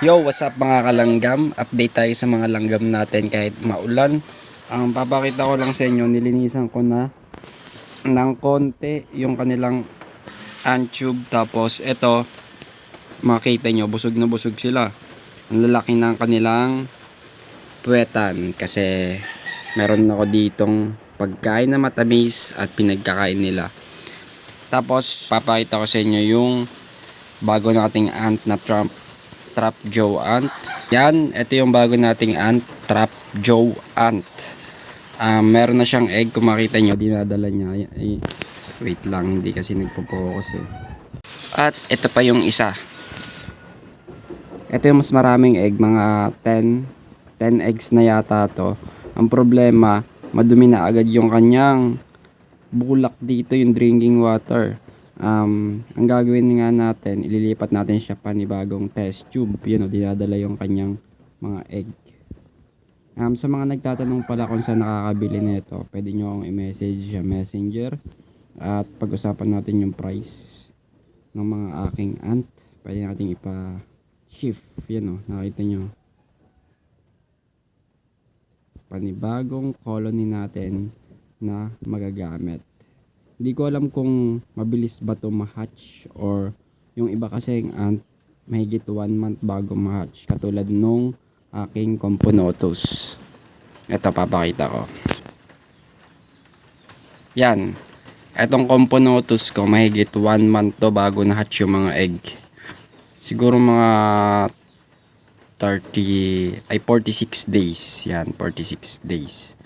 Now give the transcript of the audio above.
Yo, what's up mga kalanggam? Update tayo sa mga langgam natin kahit maulan. Ang papakita ko lang sa inyo, nilinisan ko na ng konti yung kanilang antube. Tapos ito, makita nyo, busog na busog sila. Ang lalaki ng kanilang puwetan kasi meron ako ditong pagkain na matamis at pinagkakain nila. Tapos papakita ko sa inyo yung bago nating ant na Trap Joe Ant. Yan, ito yung bago nating ant, Trap Joe Ant. Meron na siyang egg, kung makita nyo, dinadala niya. Wait lang, hindi kasi nagpo-focus eh. At ito pa yung isa. Ito yung mas maraming egg, mga 10 eggs na yata to. Ang problema, madumi na agad yung kanyang bulak dito, yung drinking water. Ang gagawin nga natin, ililipat natin siya panibagong test tube. Yun o, dinadala yung kanyang mga egg. Sa mga nagtatanong pala kung saan nakakabili nito, pwede nyo akong i-message sa messenger at pag-usapan natin yung price ng mga aking ant. Pwede natin ipa-shift. Yan o, nakita nyo. Panibagong colony natin na magagamit. Hindi ko alam kung mabilis ba to ma-hatch or yung iba kasi yung ant mahigit 1 month bago ma-hatch, katulad nung aking Componotus. Ito papakita ko. Yan. Etong Componotus ko mahigit 1 month to bago na-hatch yung mga egg. Siguro mga 46 days. Yan, 46 days.